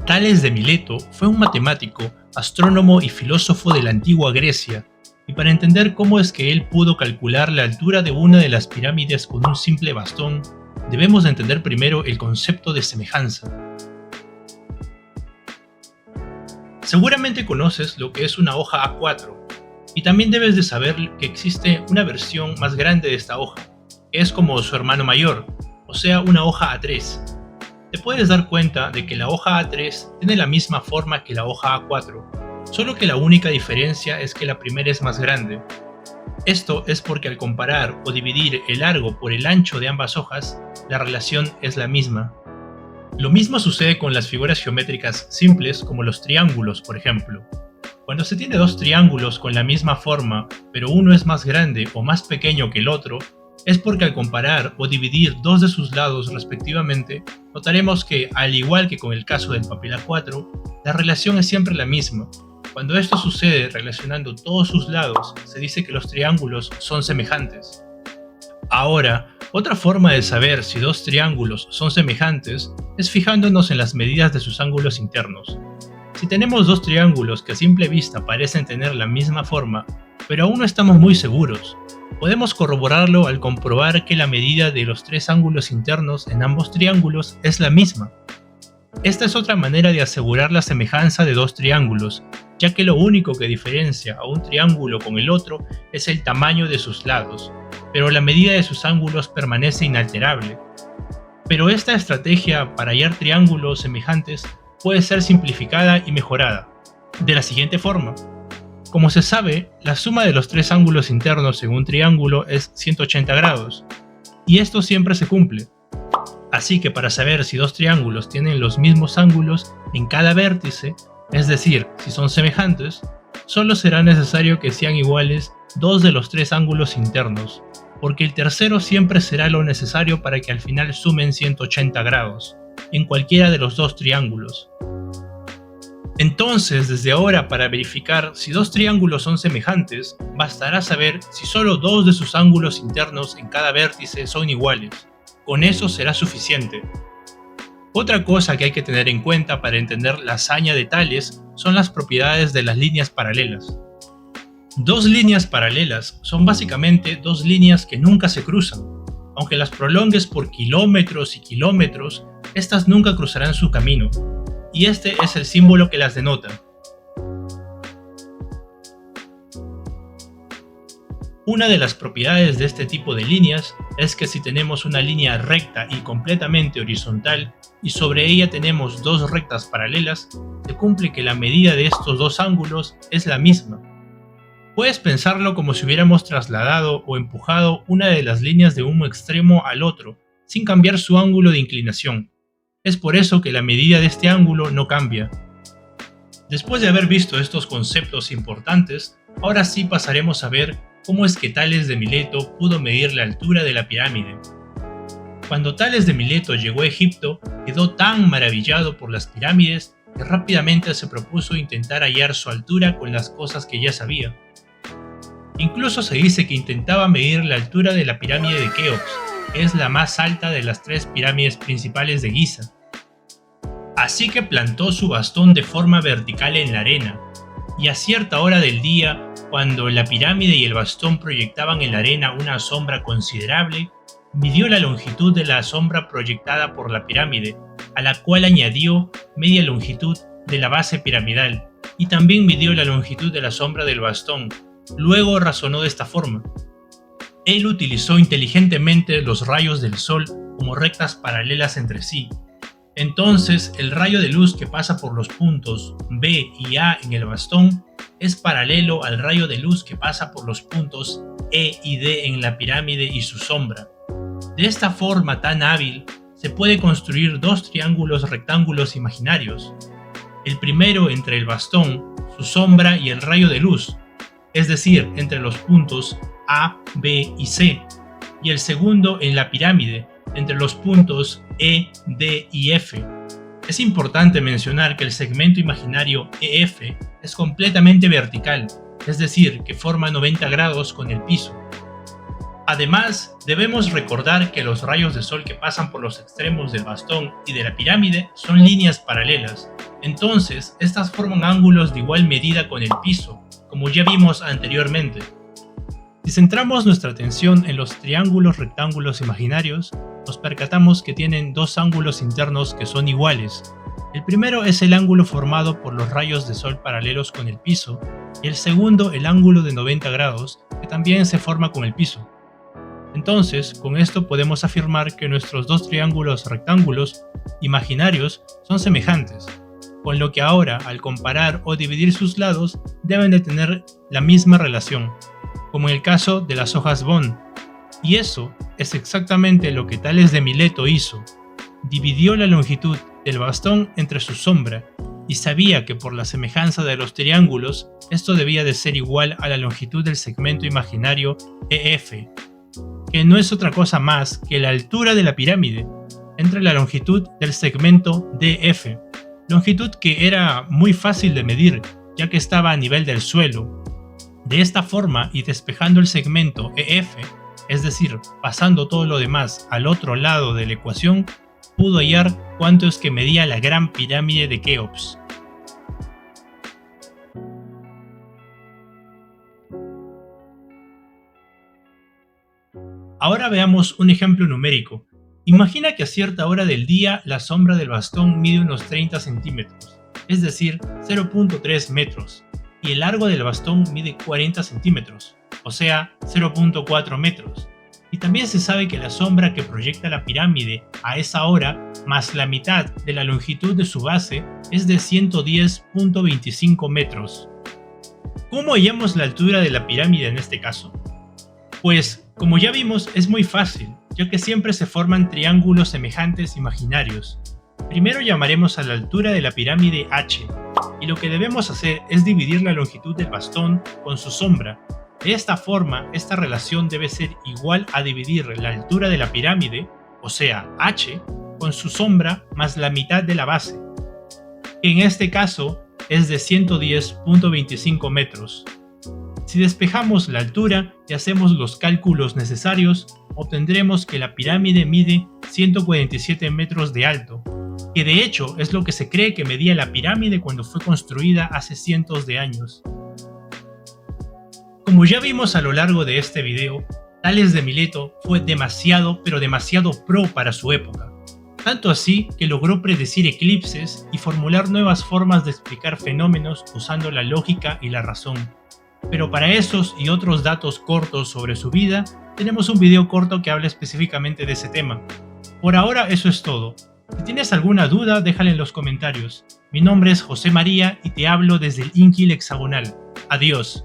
Tales de Mileto fue un matemático, astrónomo y filósofo de la antigua Grecia, y para entender cómo es que él pudo calcular la altura de una de las pirámides con un simple bastón, debemos de entender primero el concepto de semejanza. Seguramente conoces lo que es una hoja A4, y también debes de saber que existe una versión más grande de esta hoja, que es como su hermano mayor, o sea, una hoja A3. Te puedes dar cuenta de que la hoja A3 tiene la misma forma que la hoja A4, solo que la única diferencia es que la primera es más grande. Esto es porque al comparar o dividir el largo por el ancho de ambas hojas, la relación es la misma. Lo mismo sucede con las figuras geométricas simples como los triángulos, por ejemplo. Cuando se tiene dos triángulos con la misma forma, pero uno es más grande o más pequeño que el otro, es porque al comparar o dividir dos de sus lados respectivamente, notaremos que, al igual que con el caso del papel A4, la relación es siempre la misma. Cuando esto sucede relacionando todos sus lados, se dice que los triángulos son semejantes. Ahora, otra forma de saber si dos triángulos son semejantes es fijándonos en las medidas de sus ángulos internos. Si tenemos dos triángulos que a simple vista parecen tener la misma forma, pero aún no estamos muy seguros, podemos corroborarlo al comprobar que la medida de los tres ángulos internos en ambos triángulos es la misma. Esta es otra manera de asegurar la semejanza de dos triángulos, ya que lo único que diferencia a un triángulo con el otro es el tamaño de sus lados, pero la medida de sus ángulos permanece inalterable. Pero esta estrategia para hallar triángulos semejantes puede ser simplificada y mejorada, de la siguiente forma. Como se sabe, la suma de los tres ángulos internos en un triángulo es 180 grados, y esto siempre se cumple. Así que para saber si dos triángulos tienen los mismos ángulos en cada vértice, es decir, si son semejantes, solo será necesario que sean iguales dos de los tres ángulos internos, porque el tercero siempre será lo necesario para que al final sumen 180 grados, en cualquiera de los dos triángulos. Entonces, desde ahora, para verificar si dos triángulos son semejantes, bastará saber si solo dos de sus ángulos internos en cada vértice son iguales. Con eso será suficiente. Otra cosa que hay que tener en cuenta para entender la hazaña de Tales son las propiedades de las líneas paralelas. Dos líneas paralelas son básicamente dos líneas que nunca se cruzan. Aunque las prolongues por kilómetros y kilómetros, estas nunca cruzarán su camino. Y este es el símbolo que las denota. Una de las propiedades de este tipo de líneas es que si tenemos una línea recta y completamente horizontal y sobre ella tenemos dos rectas paralelas, se cumple que la medida de estos dos ángulos es la misma. Puedes pensarlo como si hubiéramos trasladado o empujado una de las líneas de un extremo al otro, sin cambiar su ángulo de inclinación. Es por eso que la medida de este ángulo no cambia. Después de haber visto estos conceptos importantes, ahora sí pasaremos a ver cómo es que Tales de Mileto pudo medir la altura de la pirámide. Cuando Tales de Mileto llegó a Egipto, quedó tan maravillado por las pirámides que rápidamente se propuso intentar hallar su altura con las cosas que ya sabía. Incluso se dice que intentaba medir la altura de la pirámide de Keops, que es la más alta de las tres pirámides principales de Giza. Así que plantó su bastón de forma vertical en la arena, y a cierta hora del día, cuando la pirámide y el bastón proyectaban en la arena una sombra considerable, midió la longitud de la sombra proyectada por la pirámide, a la cual añadió media longitud de la base piramidal, y también midió la longitud de la sombra del bastón. Luego razonó de esta forma. Él utilizó inteligentemente los rayos del sol como rectas paralelas entre sí. Entonces, el rayo de luz que pasa por los puntos B y A en el bastón es paralelo al rayo de luz que pasa por los puntos E y D en la pirámide y su sombra. De esta forma tan hábil, se puede construir dos triángulos rectángulos imaginarios. El primero entre el bastón, su sombra y el rayo de luz, es decir, entre los puntos A, B y C, y el segundo en la pirámide, entre los puntos E, D y F. Es importante mencionar que el segmento imaginario EF es completamente vertical, es decir, que forma 90 grados con el piso. Además, debemos recordar que los rayos de sol que pasan por los extremos del bastón y de la pirámide son líneas paralelas, Entonces, estas forman ángulos de igual medida con el piso, como ya vimos anteriormente. Si centramos nuestra atención en los triángulos rectángulos imaginarios, nos percatamos que tienen dos ángulos internos que son iguales. El primero es el ángulo formado por los rayos de sol paralelos con el piso, y el segundo el ángulo de 90 grados, que también se forma con el piso. Entonces, con esto podemos afirmar que nuestros dos triángulos rectángulos imaginarios son semejantes, con lo que ahora, al comparar o dividir sus lados, deben de tener la misma relación, como en el caso de las hojas Bond. Y eso es exactamente lo que Tales de Mileto hizo. Dividió la longitud del bastón entre su sombra, y sabía que por la semejanza de los triángulos, esto debía de ser igual a la longitud del segmento imaginario EF, que no es otra cosa más que la altura de la pirámide entre la longitud del segmento DF, longitud que era muy fácil de medir, ya que estaba a nivel del suelo. De esta forma, y despejando el segmento EF, es decir, pasando todo lo demás al otro lado de la ecuación, pudo hallar cuánto es que medía la Gran Pirámide de Keops. Ahora veamos un ejemplo numérico. Imagina que a cierta hora del día la sombra del bastón mide unos 30 centímetros, es decir, 0.3 metros, y el largo del bastón mide 40 centímetros, o sea, 0.4 metros. Y también se sabe que la sombra que proyecta la pirámide a esa hora, más la mitad de la longitud de su base, es de 110.25 metros. ¿Cómo hallamos la altura de la pirámide en este caso? Pues, como ya vimos, es muy fácil, ya que siempre se forman triángulos semejantes imaginarios. Primero llamaremos a la altura de la pirámide H, y lo que debemos hacer es dividir la longitud del bastón con su sombra. De esta forma, esta relación debe ser igual a dividir la altura de la pirámide, o sea, H, con su sombra más la mitad de la base, que en este caso es de 110.25 metros. Si despejamos la altura y hacemos los cálculos necesarios, obtendremos que la pirámide mide 147 metros de alto, que de hecho es lo que se cree que medía la pirámide cuando fue construida hace cientos de años. Como ya vimos a lo largo de este video, Tales de Mileto fue demasiado pro para su época, tanto así que logró predecir eclipses y formular nuevas formas de explicar fenómenos usando la lógica y la razón. Pero para esos y otros datos cortos sobre su vida, tenemos un video corto que habla específicamente de ese tema. Por ahora eso es todo. Si tienes alguna duda, déjala en los comentarios. Mi nombre es José María y te hablo desde el Inquil Hexagonal. Adiós.